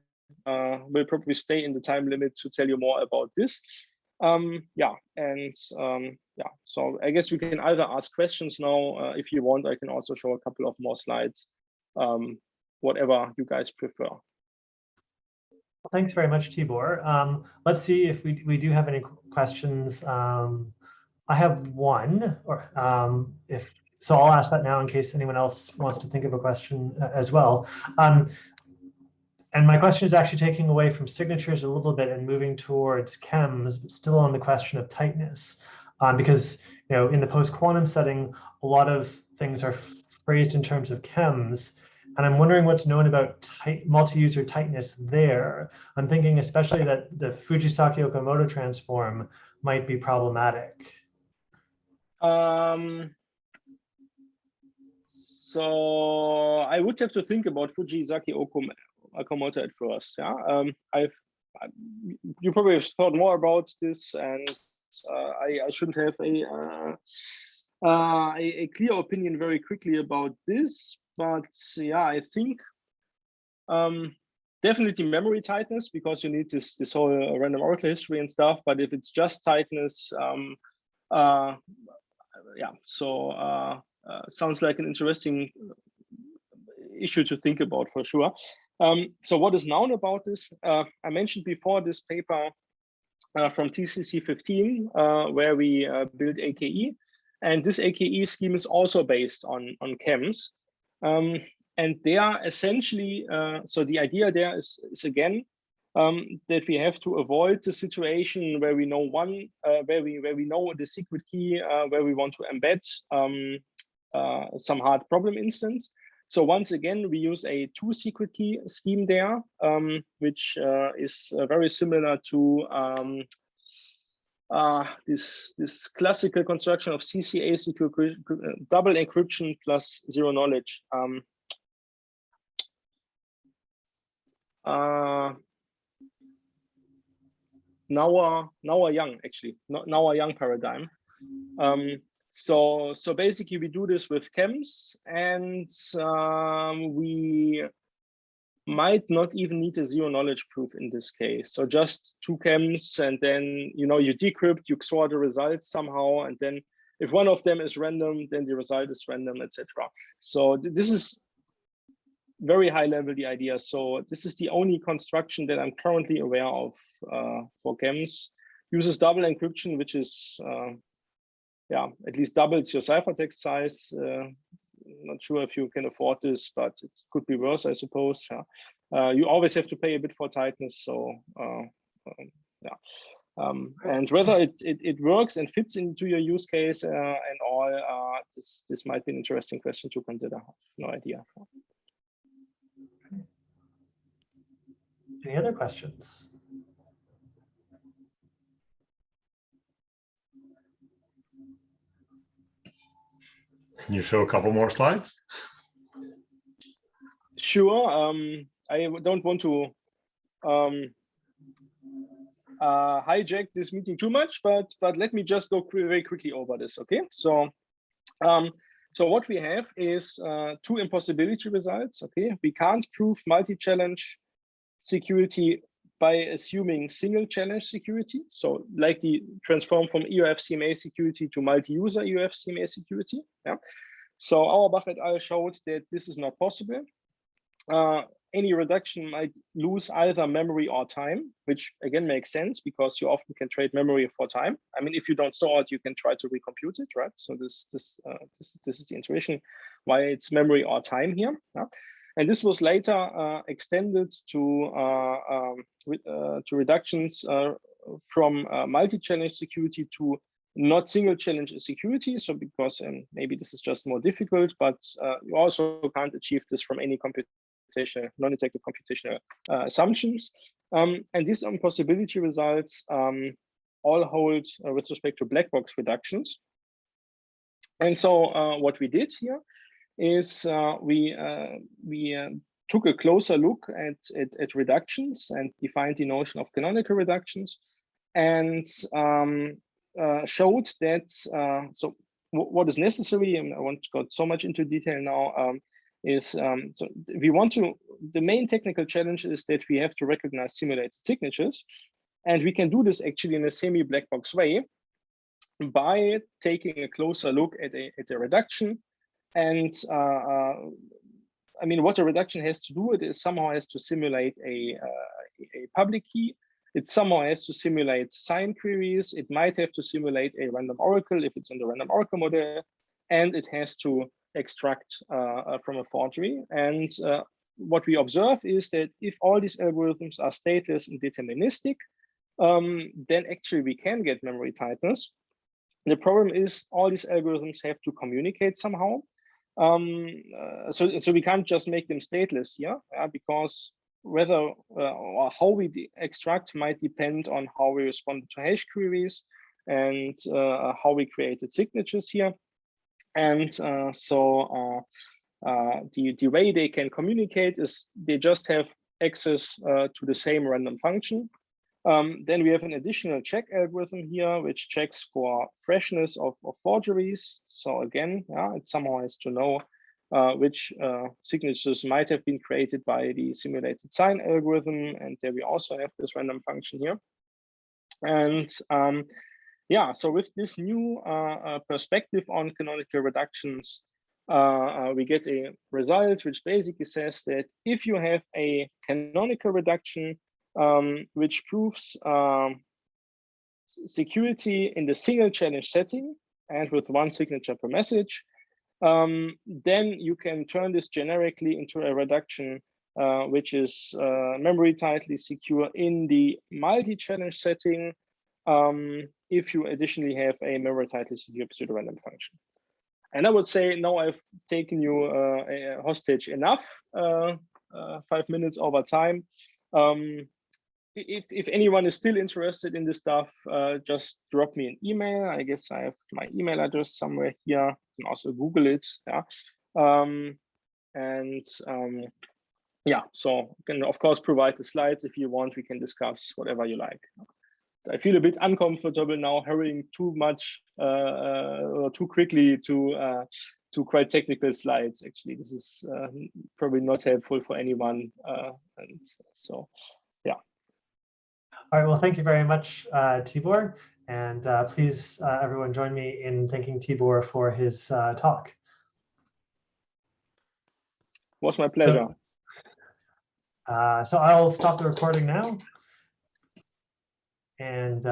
will probably stay in the time limit to tell you more about this. Yeah, and yeah, so I guess we can either ask questions now. If you want, I can also show a couple of more slides, whatever you guys prefer. Thanks very much, Tibor. Let's see if we do have any questions. I have one, or so I'll ask that now in case anyone else wants to think of a question as well. And my question is actually taking away from signatures a little bit and moving towards chems, but still on the question of tightness, because in the post-quantum setting, a lot of things are phrased in terms of chems, and I'm wondering what's known about multi-user tightness there. I'm thinking especially that the Fujisaki-Okamoto transform might be problematic. So I would have to think about Fujisaki-Okamoto at first. Yeah, you probably have thought more about this, and I shouldn't have a clear opinion very quickly about this. But yeah, I think definitely memory tightness, because you need this whole random oracle history and stuff. But if it's just tightness, yeah, so sounds like an interesting issue to think about for sure. So what is known about this? I mentioned before this paper from TCC 15, where we built AKE, and this AKE scheme is also based on chems. And they are essentially, so the idea there is again that we have to avoid the situation where we know where we know the secret key where we want to embed some hard problem instance. So once again, we use a 2 secret key scheme there, which is very similar to this classical construction of CCA, secure double encryption plus zero knowledge. Now young, actually, now a young paradigm. So basically we do this with chems, and we might not even need a zero knowledge proof in this case. So just 2 chems, and then you decrypt, you XOR the results somehow, and then if one of them is random, then the result is random, etc. So this is very high level, the idea. So this is the only construction that I'm currently aware of for chems. Uses double encryption, which is yeah, at least doubles your ciphertext size. Not sure if you can afford this, but it could be worse, I suppose. Yeah. You always have to pay a bit for tightness. So yeah. And whether it works and fits into your use case and all, this might be an interesting question to consider. I have no idea. Any other questions? Can you show a couple more slides? Sure. I don't want to hijack this meeting too much, but let me just go very quickly over this. Okay, so what we have is 2 impossibility results. Okay, we can't prove multi-challenge security by assuming single challenge security. So like the transform from EOF CMA security to multi-user EOF CMA security. Yeah. So Auerbach et al. Showed that this is not possible. Any reduction might lose either memory or time, which again makes sense because you often can trade memory for time. I mean, if you don't store it, you can try to recompute it, right? So this is the intuition why it's memory or time here. Yeah? And this was later extended to reductions from multi-challenge security to not single challenge security. So because maybe this is just more difficult, but you also can't achieve this from any non-detective computational assumptions. And these impossibility results all hold with respect to black box reductions. And so what we did here is we took a closer look at reductions and defined the notion of canonical reductions, and showed that so what is necessary, and I won't go so much into detail now, is so we want to, the main technical challenge is that we have to recognize simulated signatures, and we can do this actually in a semi-black box way by taking a closer look at a reduction. And I mean, what a reduction has to do, it is somehow has to simulate a public key. It somehow has to simulate sign queries. It might have to simulate a random oracle if it's in the random oracle model, and it has to extract from a forgery. And what we observe is that if all these algorithms are stateless and deterministic, then actually we can get memory tightness. The problem is all these algorithms have to communicate somehow. So we can't just make them stateless here, because whether or how we extract might depend on how we respond to hash queries and how we created signatures here. And so the way they can communicate is they just have access to the same random function. Then we have an additional check algorithm here, which checks for freshness of forgeries. So again, it somehow has to know which signatures might have been created by the simulated sign algorithm. And there we also have this random function here. And yeah, so with this new perspective on canonical reductions, we get a result which basically says that if you have a canonical reduction which proves security in the single challenge setting and with one signature per message, then you can turn this generically into a reduction which is memory tightly secure in the multi-challenge setting if you additionally have a memory tightly secure pseudo-random function. And I would say now I've taken you hostage enough, 5 minutes over time. If anyone is still interested in this stuff, just drop me an email. I guess I have my email address somewhere here. You can also Google it. Yeah. Yeah, so you can of course provide the slides if you want. We can discuss whatever you like. I feel a bit uncomfortable now hurrying too much or too quickly to quite technical slides. Actually, this is probably not helpful for anyone. And so, yeah. All right, well, thank you very much, Tibor. And please, everyone, join me in thanking Tibor for his talk. It was my pleasure. So I'll stop the recording now. And